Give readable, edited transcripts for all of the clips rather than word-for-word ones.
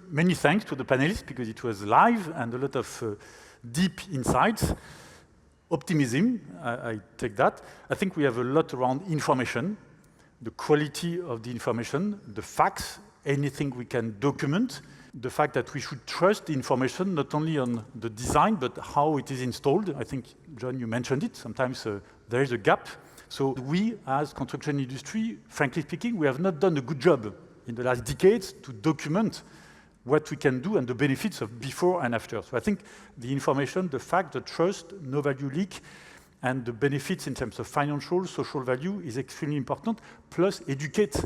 many thanks to the panelists because it was live and a lot of deep insights. Optimism, I take that. I think we have a lot around information, the quality of the information, the facts, anything we can document, the fact that we should trust the information not only on the design but how it is installed. I think, John, you mentioned it. Sometimes there is a gap. So we, as construction industry, frankly speaking, we have not done a good job in the last decades to document what we can do and the benefits of before and after. So I think the information, the fact, the trust, no value leak, and the benefits in terms of financial, social value is extremely important, plus educate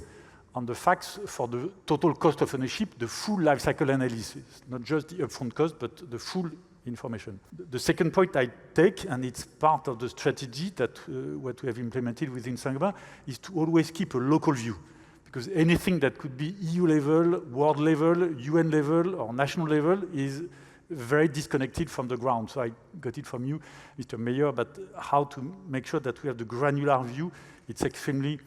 on the facts for the total cost of ownership, the full life cycle analysis, not just the upfront cost, but the full information. The second point I take, and it's part of the strategy that what we have implemented within Saint-Gobain, is to always keep a local view. Because anything that could be EU level, world level, UN level, or national level is very disconnected from the ground. So I got it from you, Mr. Mayor, but how to make sure that we have the granular view, it's extremely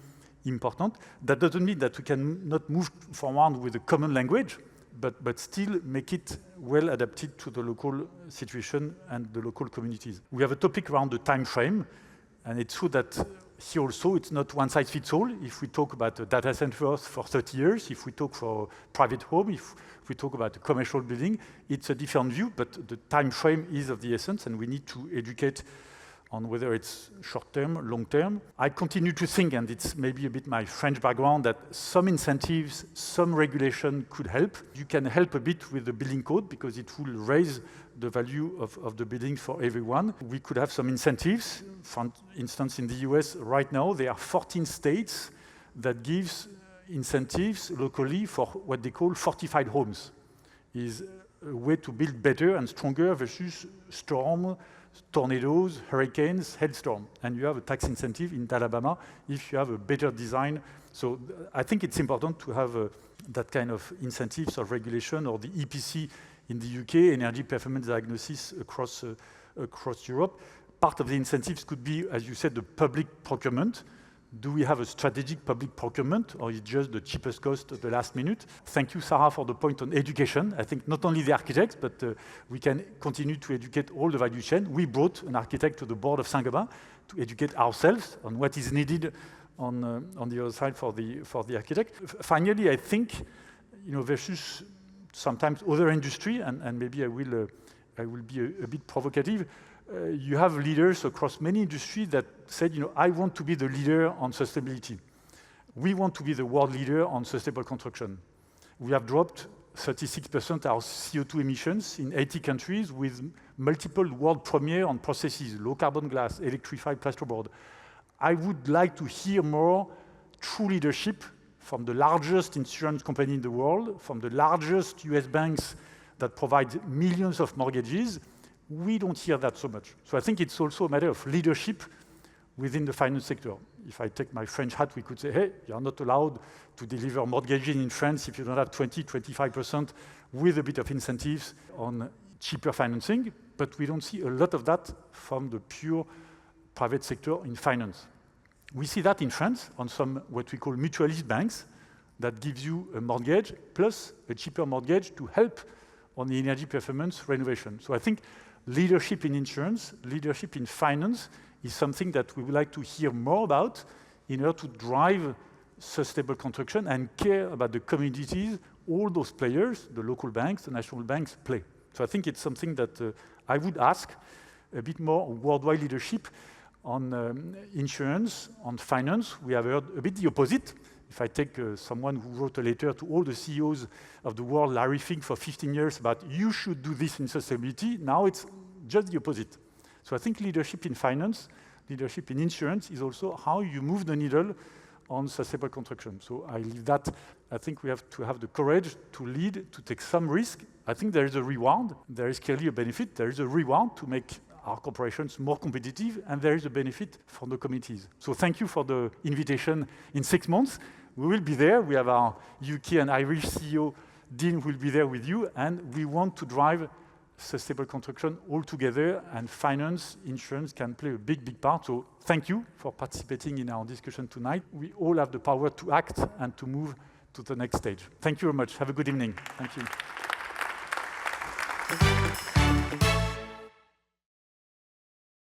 important. That doesn't mean that we can not move forward with a common language, but still make it well adapted to the local situation and the local communities. We have a topic around the time frame, and it's true that here also it's not one size fits all. If we talk about a data center for 30 years, if we talk for private home, if we talk about a commercial building, it's a different view, but the time frame is of the essence, and we need to educate on whether it's short-term, long-term. I continue to think, and it's maybe a bit my French background, that some incentives, some regulation could help. You can help a bit with the building code because it will raise the value of the building for everyone. We could have some incentives. For instance, in the US right now, there are 14 states that gives incentives locally for what they call fortified homes. Is a way to build better and stronger versus storm, tornadoes, hurricanes, hailstorm. And you have a tax incentive in Alabama if you have a better design. So I think it's important to have that kind of incentives of regulation, or the EPC in the UK, energy performance diagnosis across Europe. Part of the incentives could be, as you said, the public procurement. Do we have a strategic public procurement, or is it just the cheapest cost at the last minute? Thank you, Sarah, for the point on education. I think not only the architects, but we can continue to educate all the value chain. We brought an architect to the board of Saint-Gobain to educate ourselves on what is needed on the other side for the architect. Finally, I think, versus sometimes other industry, and maybe I will be a bit provocative. You have leaders across many industries that said, I want to be the leader on sustainability. We want to be the world leader on sustainable construction. We have dropped 36% our CO2 emissions in 80 countries with multiple world premiere on processes, low carbon glass, electrified plasterboard. I would like to hear more true leadership from the largest insurance company in the world, from the largest US banks that provide millions of mortgages. We don't hear that so much. So I think it's also a matter of leadership within the finance sector. If I take my French hat, we could say, hey, you're not allowed to deliver mortgages in France if you don't have 20-25% with a bit of incentives on cheaper financing. But we don't see a lot of that from the pure private sector in finance. We see that in France on some what we call mutualist banks that gives you a mortgage plus a cheaper mortgage to help on the energy performance renovation. So I think leadership in insurance, leadership in finance is something that we would like to hear more about in order to drive sustainable construction and care about the communities all those players, the local banks, the national banks, play. So I think it's something that I would ask a bit more worldwide leadership on insurance, on finance. We have heard a bit the opposite. If I take someone who wrote a letter to all the CEOs of the world, Larry Fink, for 15 years about you should do this in sustainability, now it's just the opposite. So I think leadership in finance, leadership in insurance is also how you move the needle on sustainable construction. So I leave that. I think we have to have the courage to lead, to take some risk. I think there is a reward. There is clearly a benefit. There is a reward to make our corporations more competitive, and there is a benefit for the communities. So thank you for the invitation in 6 months. We will be there. We have our UK and Irish CEO, Dean, will be there with you, and we want to drive sustainable construction all together, and finance, insurance can play a big, big part. So thank you for participating in our discussion tonight. We all have the power to act and to move to the next stage. Thank you very much. Have a good evening. Thank you.